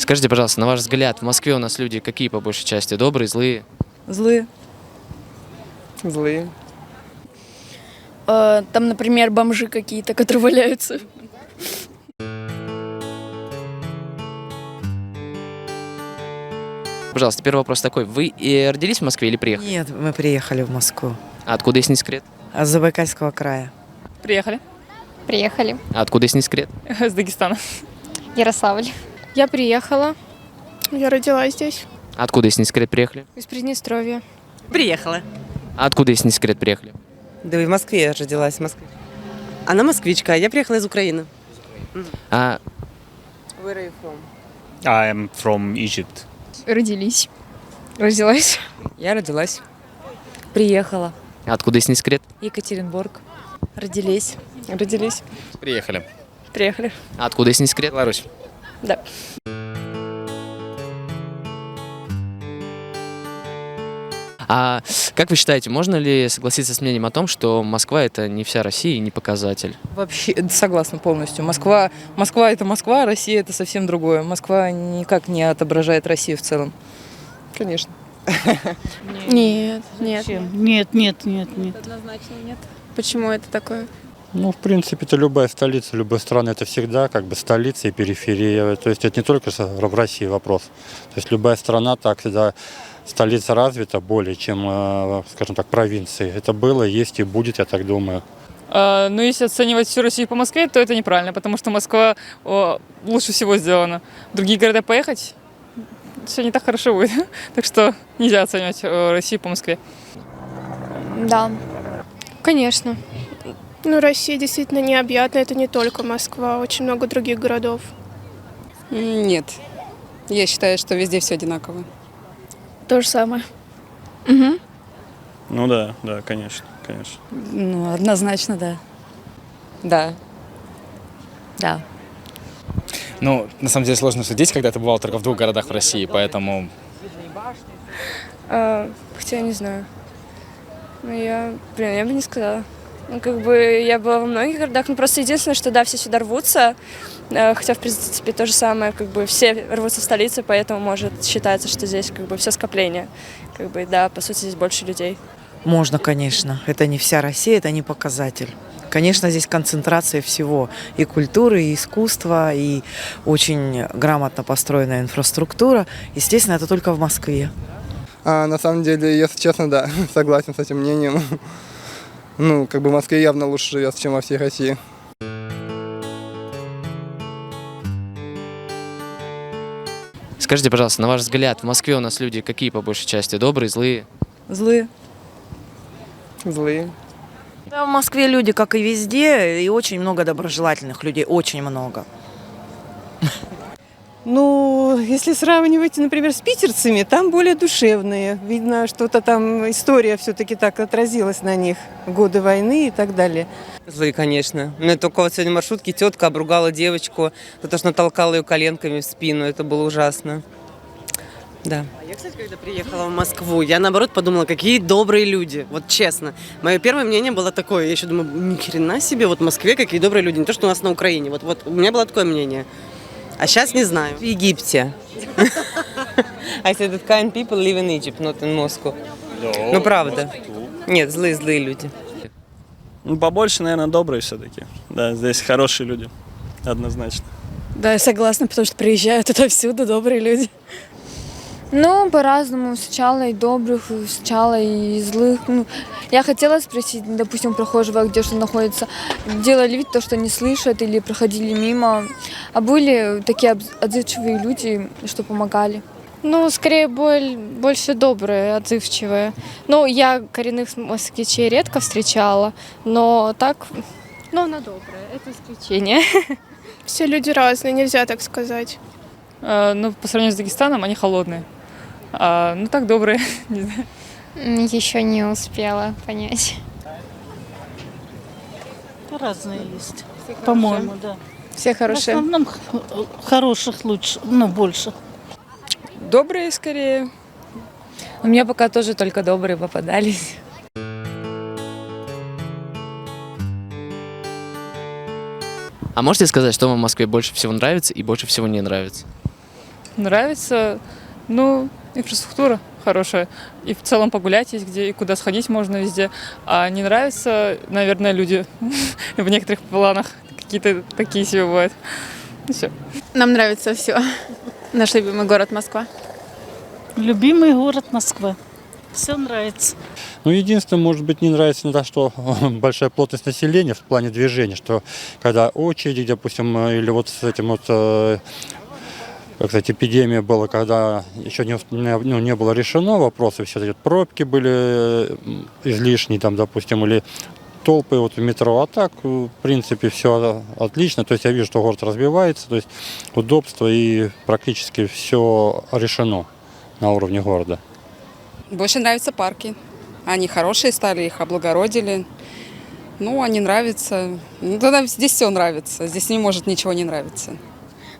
Скажите, пожалуйста, на ваш взгляд, в Москве у нас люди какие по большей части? Добрые, злые? Злые. Злые. Там, например, бомжи какие-то, которые валяются. Пожалуйста, первый вопрос такой. Вы родились в Москве или приехали? Нет, мы приехали в Москву. А откуда, если не секрет? А с Забайкальского края. Приехали. Приехали. А откуда, если не секрет? С Дагестана. Ярославль. Я приехала. Я родилась здесь, А откуда, если не секрет, приехали? из Приднестровья. Приехала. А откуда, если не секрет, приехали? Да и в Москве я родилась, в Москве. Она москвичка, а я приехала из Украины. А Where are you from? I am from Egypt. Родились. Родилась. Я родилась. Приехала. откуда, если не секрет? Екатеринбург. Родились. Родились. Приехали. Приехали. А откуда, если не секрет? Беларусь. Да. А как вы считаете, можно ли согласиться с мнением о том, что Москва — это не вся Россия и не показатель? Вообще согласна полностью. Москва это Москва, Россия это совсем другое. Москва никак не отображает Россию в целом. Конечно. Нет, нет. Нет. Однозначно нет. Почему это такое? Ну, в принципе, это любая столица, любой страны, это всегда как бы столица и периферия. То есть это не только в России вопрос. То есть любая страна так всегда столица развита более, чем, скажем так, провинции. Это было, есть и будет, я так думаю. Ну, если оценивать всю Россию по Москве, то это неправильно, потому что Москва лучше всего сделана. В другие города поехать, все не так хорошо будет. Так что нельзя оценивать Россию по Москве. Да. Конечно. Ну, Россия действительно необъятна, это не только Москва, очень много других городов. Нет. Я считаю, что везде все одинаково. То же самое. Ну да, конечно. Ну, однозначно, да. Да. Да. Ну, на самом деле сложно судить, когда ты бывал только в 2 городах в России, поэтому... Хотя не знаю. Ну, я бы не сказала. Ну, как бы я была во многих городах, но просто единственное, что да, все сюда рвутся, хотя, в принципе, то же самое, как бы все рвутся в столицу, поэтому может считаться, что здесь как бы все скопление. Как бы, да, по сути, здесь больше людей. Можно, конечно. Это не вся Россия, это не показатель. Конечно, здесь концентрация всего. И культуры, и искусства, и очень грамотно построенная инфраструктура. Естественно, это только в Москве. На самом деле, если честно, да, согласен с этим мнением. Ну, как бы в Москве явно лучше живется, чем во всей России. Скажите, пожалуйста, на ваш взгляд, в Москве у нас люди какие по большей части? Добрые, злые? Злые. Злые. Да, в Москве люди, как и везде, и очень много доброжелательных людей, очень много. Ну, если сравнивать, например, с питерцами, там более душевные. Видно, что-то там история все-таки так отразилась на них. Годы войны и так далее. Злые, конечно. У меня только вот сегодня в маршрутке тетка обругала девочку за то, что натолкала ее коленками в спину. Это было ужасно. Да. Я, кстати, когда приехала в Москву, я, наоборот, подумала, какие добрые люди. Вот честно. Мое первое мнение было такое. Я еще думаю, ни хрена себе, вот в Москве какие добрые люди. Не то, что у нас на Украине. Вот у меня было такое мнение. А сейчас не знаю. В Египте. I said that kind people live in Egypt, not in Moscow. Ну, правда. Нет, злые люди. Ну, побольше, наверное, добрые все-таки. Да, здесь хорошие люди, однозначно. Да, я согласна, потому что приезжают отовсюду добрые люди. Ну, по-разному. Сначала и добрых, сначала и злых. Ну, я хотела спросить, допустим, прохожего, где что находится, делали вид то, что не слышат или проходили мимо. А были такие отзывчивые люди, что помогали? Ну, скорее, больше добрые, отзывчивые. Ну, я коренных москвичей редко встречала, но так, ну, она добрая, это исключение. Все люди разные, нельзя так сказать. Ну, по сравнению с Дагестаном, они холодные. Ну, так добрые, не знаю. Еще не успела понять. Разные есть. По-моему, да. Все В хорошие. основном хороших лучше, ну, больше. Добрые скорее. У меня пока тоже только добрые попадались. А можете сказать, что вам в Москве больше всего нравится и больше всего не нравится? Нравится, ну, инфраструктура хорошая. И в целом погулять есть где, и куда сходить можно везде. А не нравится, наверное, люди в некоторых планах какие-то такие себе бывают. И все. Нам нравится все. Наш любимый город Москва. Любимый город Москва. Все нравится. Ну, единственное, может быть, не нравится иногда, что большая плотность населения в плане движения, что когда очереди, допустим, или вот с этим вот, как сказать, эпидемия была, когда еще не было решено вопросы, все эти пробки были излишние, там, допустим, или толпы вот в метро, а так, в принципе, все отлично. То есть я вижу, что город развивается, то есть удобство и практически все решено на уровне города. Больше нравятся парки. Они хорошие стали, их облагородили. Ну, они нравятся. Ну, тогда здесь все нравится. Здесь не может ничего не нравиться.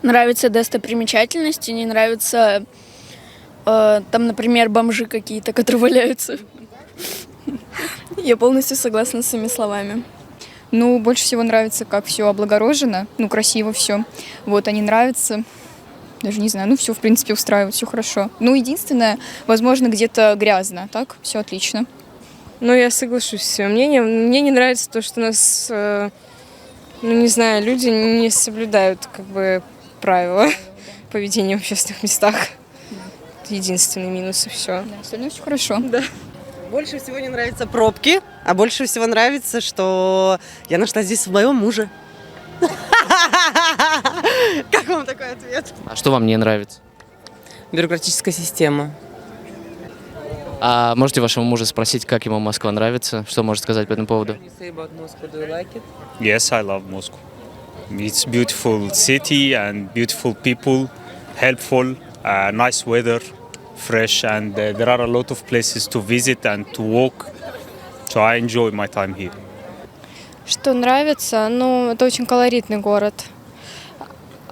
Нравятся достопримечательности, не нравятся, там, например, бомжи какие-то, которые валяются. Я полностью согласна с этими словами. Ну, больше всего нравится, как все облагорожено, ну, красиво все. Вот, они нравятся. Даже не знаю, ну, все, в принципе, устраивает, все хорошо. Ну, единственное, возможно, где-то грязно, так? Все отлично. Ну, я соглашусь с своим мнением. Мне не нравится то, что у нас, ну, не знаю, люди не соблюдают, как бы, правила поведения в общественных местах. Это единственный минус, и все. Да, остальное все хорошо. Да. Больше всего не нравятся пробки, а больше всего нравится, что я нашла здесь своего мужа. Как вам такой ответ? А что вам не нравится? Бюрократическая система. А можете вашего мужа спросить, как ему Москва нравится? Что может сказать по этому поводу? Yes, I love Moscow. It's beautiful city and beautiful people, helpful, nice weather, fresh, and there are a lot of places to visit and to walk. So I enjoy my time here. Что нравится? Ну, это очень колоритный город.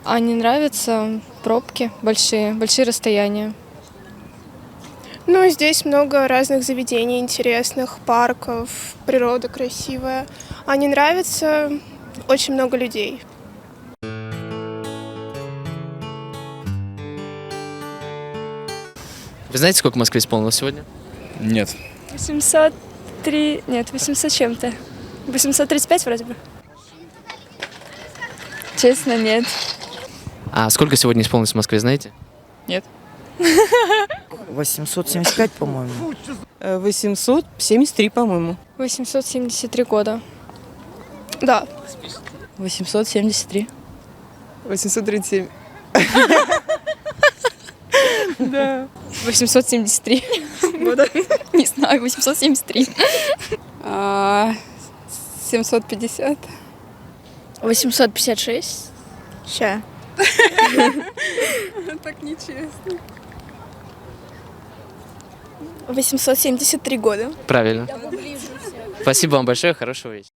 А не нравятся пробки большие расстояния. Ну, здесь много разных заведений интересных, парков, природа красивая. А не нравится очень много людей. Вы знаете, сколько в Москве исполнилось сегодня? Нет. 803... Нет, 800 чем-то. 835 вроде бы. Честно, нет. А сколько сегодня исполнилось в Москве, знаете? Нет. 875, по-моему. 873, по-моему. 873 года. Да. 873. 837. Да. 873 года. Не знаю, 873. 750. 856. Ща. Так нечестно. 873 года. Правильно. Спасибо вам большое, хорошего вечера.